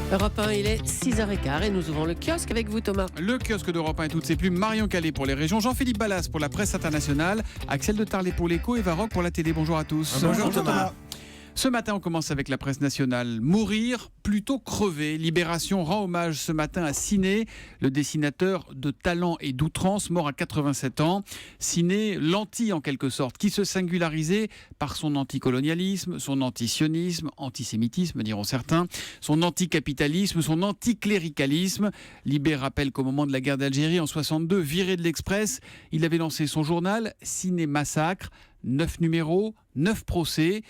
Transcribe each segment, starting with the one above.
Europe 1, il est 6h15 et nous ouvrons le kiosque avec vous, Thomas. Le kiosque d'Europe 1 et toutes ses plumes, Marion Calais pour les régions, Jean-Philippe Ballas pour la presse internationale, Axel de Tarlet pour l'écho et Varroc pour la télé. Bonjour à tous. Bonjour Thomas. Ce matin, on commence avec la presse nationale. Mourir, plutôt crever. Libération rend hommage ce matin à Ciné, le dessinateur de talent et d'outrance, mort à 87 ans. Ciné, l'anti en quelque sorte, qui se singularisait par son anticolonialisme, son antisionisme, antisémitisme diront certains, son anticapitalisme, son anticléricalisme. Libé rappelle qu'au moment de la guerre d'Algérie en 62, viré de l'Express, il avait lancé son journal Ciné Massacre. 9 numéros, 9 procès,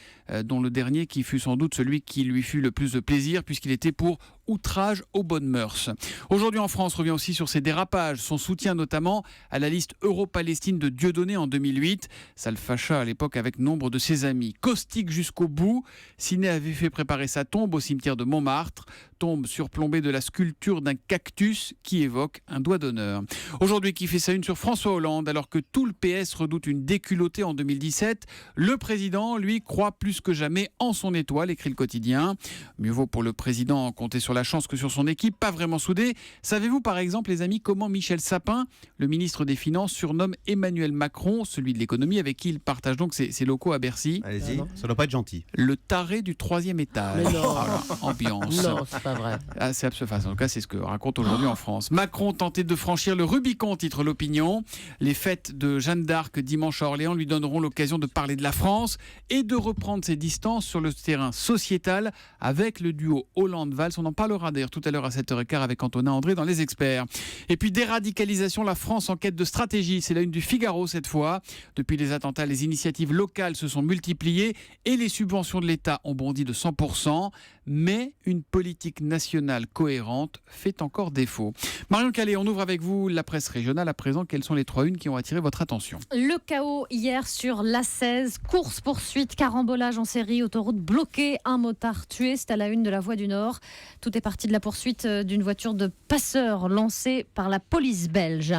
dont le dernier qui fut sans doute celui qui lui fut le plus de plaisir puisqu'il était pour outrage aux bonnes mœurs. Aujourd'hui en France, revient aussi sur ses dérapages, son soutien notamment à la liste Euro-Palestine de Dieudonné en 2008. Ça le fâcha à l'époque avec nombre de ses amis. Caustique jusqu'au bout, Ciné avait fait préparer sa tombe au cimetière de Montmartre, tombe surplombée de la sculpture d'un cactus qui évoque un doigt d'honneur. Aujourd'hui qui fait sa une sur François Hollande, alors que tout le PS redoute une déculottée en 2017, le président, lui, croit plus que jamais en son étoile, écrit le quotidien. Mieux vaut pour le président compter sur la chance que sur son équipe, pas vraiment soudée. Savez-vous par exemple, les amis, comment Michel Sapin, le ministre des Finances, surnomme Emmanuel Macron, celui de l'économie, avec qui il partage donc ses locaux à Bercy? Allez-y, ça doit pas être gentil. Le taré du 3e étage. Mais non. Voilà, ambiance. Non, c'est pas vrai. Ah, c'est absurde. En tout cas, c'est ce que raconte aujourd'hui en France. Macron tentait de franchir le Rubicon, titre l'opinion. Les fêtes de Jeanne d'Arc dimanche à Orléans lui donneront l'occasion de parler de la France et de reprendre ses distances sur le terrain sociétal avec le duo Hollande-Valls. On en parlera d'ailleurs tout à l'heure à 7h15 avec Antonin André dans Les Experts. Et puis déradicalisation, la France en quête de stratégie. C'est la une du Figaro cette fois. Depuis les attentats, les initiatives locales se sont multipliées et les subventions de l'État ont bondi de 100%. Mais une politique nationale cohérente fait encore défaut. Marion Calais, on ouvre avec vous la presse régionale. À présent, quelles sont les 3 unes qui ont attiré votre attention? Le chaos hier sur l'A16, course-poursuite, carambolage en série, autoroute bloquée, un motard tué, c'est à la une de la Voix du Nord. Tout est parti de la poursuite d'une voiture de passeurs lancée par la police belge.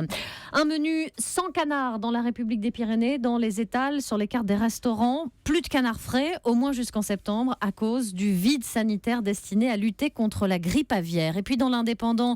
Un menu sans canard dans la République des Pyrénées, dans les étals, sur les cartes des restaurants. Plus de canard frais, au moins jusqu'en septembre, à cause du vide sanitaire destiné à lutter contre la grippe aviaire. Et puis dans l'Indépendant,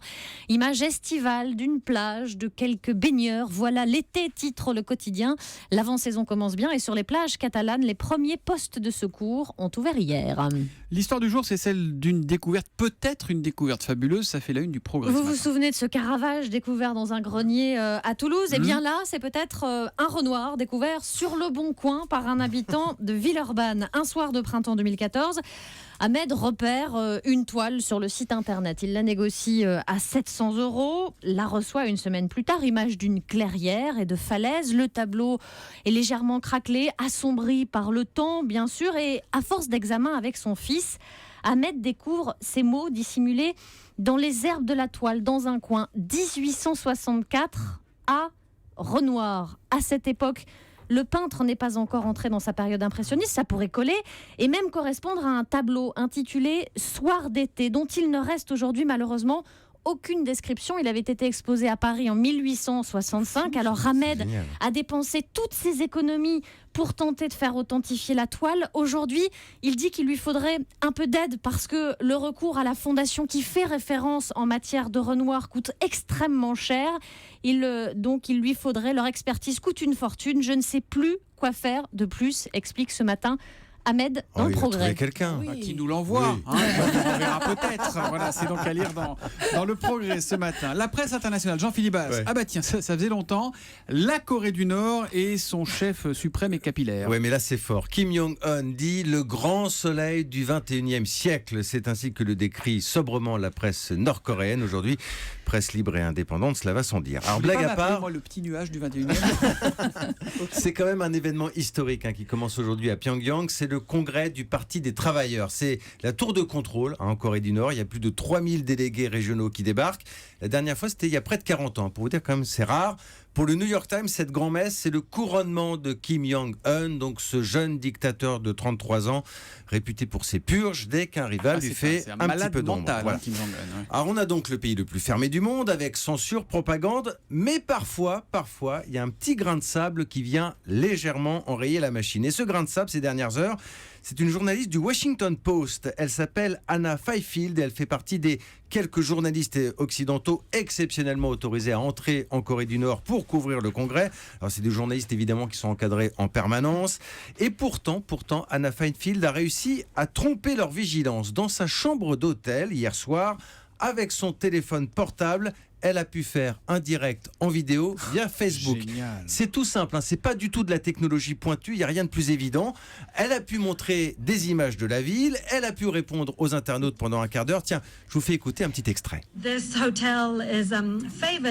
image estivale d'une plage, de quelques baigneurs. Voilà l'été, titre le quotidien. L'avant-saison commence bien et sur les plages catalanes, les premiers postes de secours ont ouvert hier. L'histoire du jour, c'est celle d'une découverte, peut-être une découverte fabuleuse. Ça fait la une du Progrès. Vous vous souvenez de ce Caravage découvert dans un grenier à Toulouse? Eh bien là, c'est peut-être un renard découvert sur le Bon Coin par un habitant de Villeurbanne. Un soir de printemps 2014, Ahmed repère une toile sur le site internet. Il la négocie à 700 €, la reçoit une semaine plus tard. Image d'une clairière et de falaises. Le tableau est légèrement craquelé, assombri par le temps, bien sûr. Et à force d'examen avec son fils, Ahmed découvre ces mots dissimulés dans les herbes de la toile, dans un coin. 1864 à Renoir. À cette époque, le peintre n'est pas encore entré dans sa période impressionniste, ça pourrait coller et même correspondre à un tableau intitulé « Soir d'été » dont il ne reste aujourd'hui malheureusement aucune description. Il avait été exposé à Paris en 1865. Alors Ahmed a dépensé toutes ses économies pour tenter de faire authentifier la toile. Aujourd'hui, il dit qu'il lui faudrait un peu d'aide parce que le recours à la fondation qui fait référence en matière de Renoir coûte extrêmement cher. Donc il lui faudrait, leur expertise coûte une fortune. Je ne sais plus quoi faire de plus, explique ce matin Ahmed dans le Progrès. Il a trouvé quelqu'un. Oui. Qui nous l'envoie, Oui. on verra peut-être. Voilà, c'est donc à lire dans le Progrès ce matin. La presse internationale, Jean-Philippe Ballas. Ouais. Ah bah tiens, ça faisait longtemps. La Corée du Nord et son chef suprême et capillaire. Oui, mais là c'est fort. Kim Jong-un dit le grand soleil du 21e siècle. C'est ainsi que le décrit sobrement la presse nord-coréenne aujourd'hui. Presse libre et indépendante, cela va sans dire. Alors blague à part, moi, le petit nuage du 21e. c'est quand même un événement historique qui commence aujourd'hui à Pyongyang. C'est le congrès du Parti des travailleurs. C'est la tour de contrôle en Corée du Nord. Il y a plus de 3000 délégués régionaux qui débarquent. La dernière fois, c'était il y a près de 40 ans. Pour vous dire quand même, c'est rare. Pour le New York Times, cette grand-messe, c'est le couronnement de Kim Jong-un, donc ce jeune dictateur de 33 ans, réputé pour ses purges dès qu'un rival lui fait un petit peu d'ombre. Mental, Voilà. Kim Jong-un, ouais. Alors on a donc le pays le plus fermé du monde avec censure, propagande, mais parfois, il y a un petit grain de sable qui vient légèrement enrayer la machine. Et ce grain de sable, ces dernières heures, C'est une journaliste du Washington Post. Elle s'appelle Anna Fifield et elle fait partie des quelques journalistes occidentaux exceptionnellement autorisés à entrer en Corée du Nord pour couvrir le Congrès. Alors c'est des journalistes évidemment qui sont encadrés en permanence. Et pourtant, Anna Fifield a réussi à tromper leur vigilance. Dans sa chambre d'hôtel hier soir, avec son téléphone portable, elle a pu faire un direct en vidéo via Facebook. Génial. C'est tout simple, hein, c'est pas du tout de la technologie pointue, il n'y a rien de plus évident. Elle a pu montrer des images de la ville, elle a pu répondre aux internautes pendant un quart d'heure. Tiens, je vous fais écouter un petit extrait.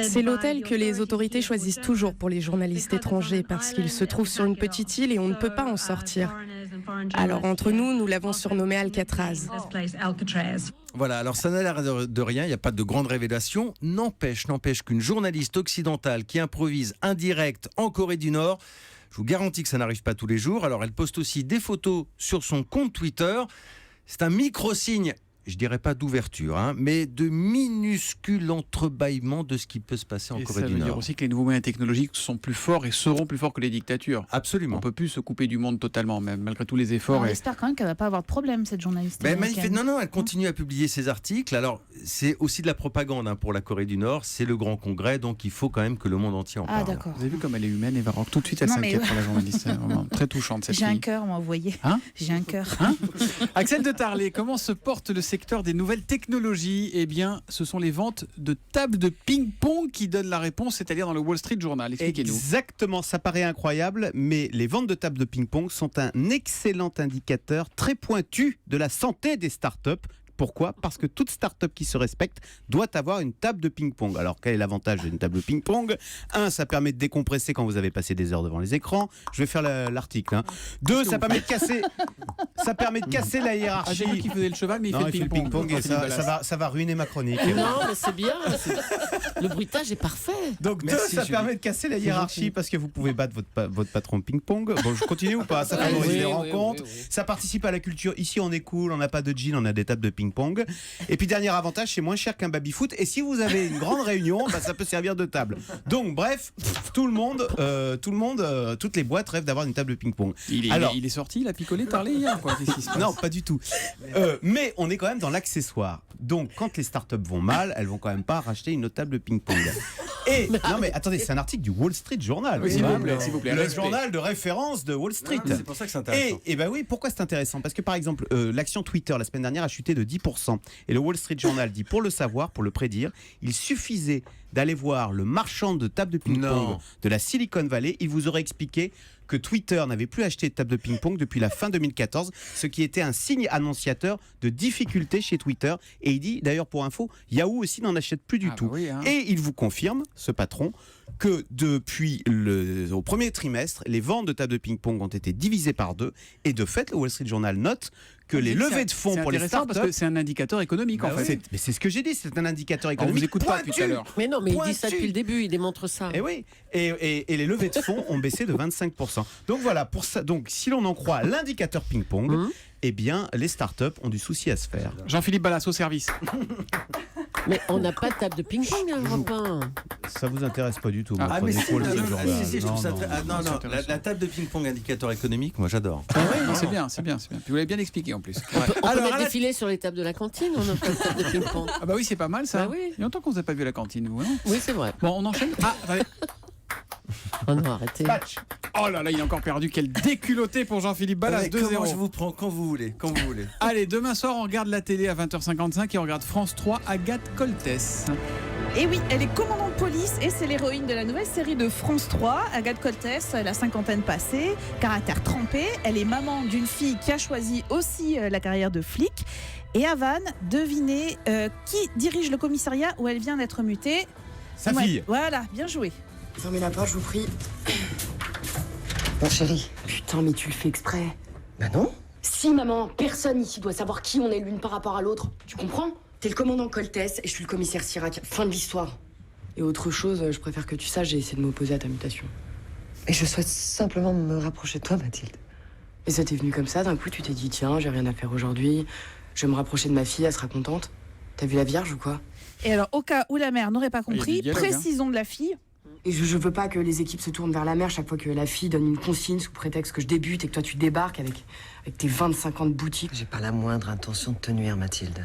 C'est l'hôtel que les autorités choisissent toujours pour les journalistes étrangers parce qu'il se trouve sur une petite île et on ne peut pas en sortir. Alors entre nous, nous l'avons surnommé Alcatraz. Voilà, alors ça n'a l'air de rien, il n'y a pas de grande révélation. N'empêche qu'une journaliste occidentale qui improvise un direct en Corée du Nord, je vous garantis que ça n'arrive pas tous les jours. Alors elle poste aussi des photos sur son compte Twitter. C'est un micro-signe, je dirais pas d'ouverture, hein, mais de minuscules entrebâillements de ce qui peut se passer en Et Corée ça du veut Nord. dire aussi que les nouveaux moyens technologiques sont plus forts et seront plus forts que les dictatures. Absolument. On ne peut plus se couper du monde totalement, même malgré tous les efforts. On Et... espère quand même qu'elle va pas avoir de problème, cette journaliste. Ben, américaine. non, elle continue à publier ses articles. Alors, c'est aussi de la propagande hein, pour la Corée du Nord. C'est le grand congrès, donc il faut quand même que le monde entier en Ah, parle. d'accord. Vous avez vu comme elle est humaine, Eva Rock. Tout de suite, elle Non, mais s'inquiète ouais. pour la journaliste. C'est vraiment très touchante, cette J'ai un fille. cœur, moi, vous voyez. Hein J'ai un cœur. Axel de Tarlé, comment se porte le secteur des nouvelles technologies ? Eh bien, ce sont les ventes de tables de ping-pong qui donnent la réponse, c'est-à-dire dans le Wall Street Journal. Expliquez-nous. Exactement, ça paraît incroyable, mais les ventes de tables de ping-pong sont un excellent indicateur très pointu de la santé des startups. Pourquoi ? Parce que toute start-up qui se respecte doit avoir une table de ping-pong. Alors, quel est l'avantage d'une table de ping-pong ? 1, ça permet de décompresser quand vous avez passé des heures devant les écrans. Je vais faire l'article. Hein. 2, ça permet de casser la Ah, hiérarchie. j'ai vu qu'il faisait le cheval, mais il Non, fait le ping-pong. et ça va ruiner ma chronique. Non, mais c'est bien. Le bruitage est parfait. Donc, Merci, ça Julie. permet de casser la hiérarchie parce que vous pouvez battre votre patron de ping-pong. Bon, je continue ou pas ? Ça Oui, favorise oui, les oui, rencontres. oui, oui. Ça participe à la culture. Ici, on est cool, on n'a pas de jean, on a des tables de ping-pong. Et puis, dernier avantage, c'est moins cher qu'un baby-foot. Et si vous avez une grande réunion, bah, ça peut servir de table. Donc, bref, tout le monde, toutes les boîtes rêvent d'avoir une table de ping-pong. Il est sorti, il a picolé, Tarlé hier, quoi. Qu'est-ce qui se passe ? Non, pas du tout. Mais on est quand même dans l'accessoire. Donc, quand les startups vont mal, elles vont quand même pas racheter une autre table de ping-pong. Et non, mais attendez, c'est un article du Wall Street Journal. Oui, C'est s'il vous quand plaît, même s'il vous plaît, le respect. journal de référence de Wall Street. C'est pour ça que c'est intéressant. Et ben oui, pourquoi c'est intéressant ? Parce que par exemple, l'action Twitter la semaine dernière a chuté de 10%. Et le Wall Street Journal dit, pour le savoir, pour le prédire, il suffisait d'aller voir le marchand de tables de ping-pong Non. de la Silicon Valley. Il vous aurait expliqué que Twitter n'avait plus acheté de table de ping-pong depuis la fin 2014, ce qui était un signe annonciateur de difficultés chez Twitter. Et il dit, d'ailleurs pour info, Yahoo aussi n'en achète plus du Ah, tout. bah oui, hein. Et il vous confirme, ce patron, que depuis au premier trimestre, les ventes de tables de ping-pong ont été divisées par 2. Et de fait, le Wall Street Journal note que les levées de fonds C'est pour les intéressant startups... parce que c'est un indicateur économique, en Bah fait. oui, mais c'est ce que j'ai dit, c'est un indicateur On économique. vous écoute pas depuis tout à l'heure. Mais non, mais il dit ça Pointu. depuis le début, il démontre ça. Et oui, et les levées de fonds ont baissé de 25%. Donc voilà, pour ça, donc si l'on en croit l'indicateur ping-pong, eh bien les startups ont du souci à se faire. Jean-Philippe Ballas au service. Mais on n'a pas de table de ping-pong, hein, Europe 1. Ça vous intéresse pas du tout, Ah, mais prenez si, Wall non, Street non, Journal. si, je trouve ça Non, très... non. Ah, non, c'est non, intéressant. la table de ping-pong indicateur économique, moi j'adore. Ah oui, non, c'est bien. Puis vous l'avez bien expliqué en plus. On peut Alors, mettre à la- des filets sur les tables de la cantine, on n'a pas de table de ping-pong. Ah bah oui, c'est pas mal ça. Bah oui. Il y a longtemps qu'on ne s'est pas vu à la cantine, vous, non ? Oui, c'est vrai. Bon, on enchaîne. Ah, attendez. Oh non, arrêtez. Patch. Oh là là, il est encore perdu. Quel déculotté pour Jean-Philippe Ballas, Comment 2-0. je vous prends quand vous voulez, quand vous voulez. Allez, demain soir, on regarde la télé à 20h55 et on regarde France 3, Agathe Coltès. Et oui, elle est commandant de police et c'est l'héroïne de la nouvelle série de France 3, Agathe Coltès, la cinquantaine passée, caractère trempé. Elle est maman d'une fille qui a choisi aussi la carrière de flic. Et à Vannes, devinez qui dirige le commissariat où elle vient d'être mutée. Sa Ouais, fille. Voilà, bien joué. Fermez la porte, je vous prie. Bon, chérie. Putain, mais tu le fais exprès. Bah non. Si, maman, personne ici doit savoir qui on est l'une par rapport à l'autre. Tu comprends ? T'es le commandant Coltès et je suis le commissaire Sirac. Fin de l'histoire. Et autre chose, je préfère que tu saches, j'ai essayé de m'opposer à ta mutation. Et je souhaite simplement me rapprocher de toi, Mathilde. Et ça t'est venu comme ça, d'un coup, tu t'es dit, tiens, j'ai rien à faire aujourd'hui. Je vais me rapprocher de ma fille, elle sera contente. T'as vu la Vierge ou quoi ? Et alors, au cas où la mère n'aurait pas Il y a compris, du dialogue, hein. précisons de la fille. Et je veux pas que les équipes se tournent vers la mère chaque fois que la fille donne une consigne sous prétexte que je débute et que toi tu débarques avec tes 25 ans de boutique. J'ai pas la moindre intention de te nuire, Mathilde.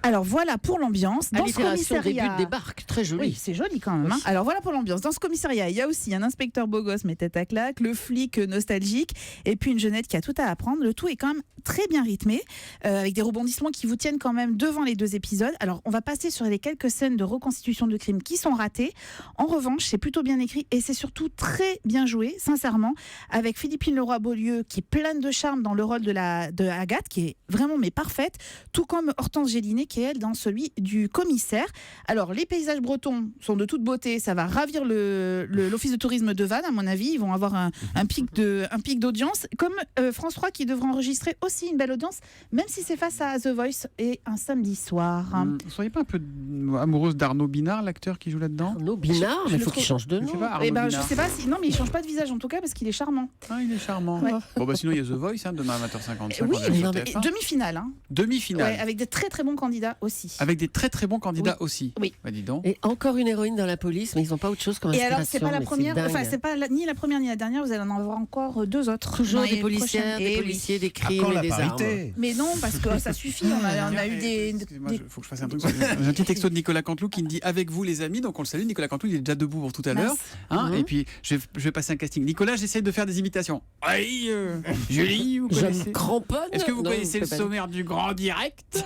Alors voilà pour l'ambiance. Dans ce Allitération commissariat, début débarque, très joli. oui, c'est joli quand même. Hein. Alors voilà pour l'ambiance. Dans ce commissariat, il y a aussi un inspecteur beau gosse mais tête à claque, le flic nostalgique, et puis une jeunette qui a tout à apprendre. Le tout est quand même très bien rythmé, avec des rebondissements qui vous tiennent quand même devant les 2 épisodes. Alors on va passer sur les quelques scènes de reconstitution de crimes qui sont ratées. En revanche, c'est plutôt bien écrit et c'est surtout très bien joué, sincèrement, avec Philippine Leroy-Beaulieu qui est pleine de charme dans le rôle de Agathe, qui est vraiment mais parfaite, tout comme Hortense Gélinet qui est elle dans celui du commissaire. Alors les paysages bretons sont de toute beauté, ça va ravir l'office de tourisme de Vannes à mon avis, ils vont avoir un pic d'audience, comme France 3 qui devra enregistrer aussi une belle audience, même si c'est face à The Voice et un samedi soir. Vous ne seriez pas un peu amoureuse d'Arnaud Binard, l'acteur qui joue là-dedans? Arnaud Binard, mais il faut qu'il change de Je nom. sais pas, Arnaud Eh ben, je Binard. sais pas si... Non, mais il change pas de visage en tout cas parce qu'il est charmant. Ah, il est charmant. Ouais. Bon, bah sinon, il y a The Voice, demain à 20h55. Oui, on a sur mais TF1. demi-finale. Hein. Demi-finale. Ouais, avec des très très bons candidats aussi. Avec des très très bons candidats aussi. Oui. Bah, dis donc. Et encore une héroïne dans la police, mais ils n'ont pas autre chose comme Et inspiration. alors, c'est pas la mais première, dingue. enfin, c'est pas ni la première ni la dernière, vous allez en avoir encore 2 autres. Toujours dans des les policières, prochaines. des Eh oui. policiers, des À crimes quand et la des armes. parité? Mais non, parce que ça suffit, on a eu des... Excusez-moi, il faut que je fasse un truc. J'ai un petit texto de Nicolas Canteloup qui me dit avec vous les amis, donc on le salue. Nicolas Canteloup, il est déjà debout pour tout à l'heure. Hein, Mhm. Et puis je vais passer un casting. Nicolas, j'essaie de faire des imitations. Oui, Julie, vous Je connaissez? me cramponne. Est-ce que vous Non, connaissez le je peux pas. sommaire du grand direct?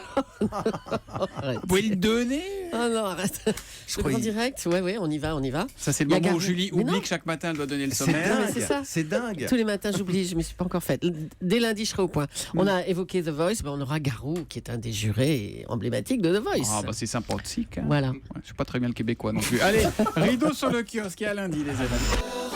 Arrête. Vous pouvez le donner? Ah non, arrête. Le crois grand il- direct, ouais, on y va. Ça, c'est le Il y a moment où Garou. Julie Mais oublie non. que chaque matin elle doit donner le C'est sommaire. mais c'est ça. dingue. C'est dingue. Tous les matins, j'oublie, je ne me suis pas encore faite. Dès lundi, je serai au point. On a évoqué The Voice, ben on aura Garou, qui est un des jurés emblématiques de The Voice. Ah bah c'est sympathique. Hein. Voilà. Ouais, je suis pas très bien le québécois non plus. Allez, rideau sur le kiosque et à lundi les amis.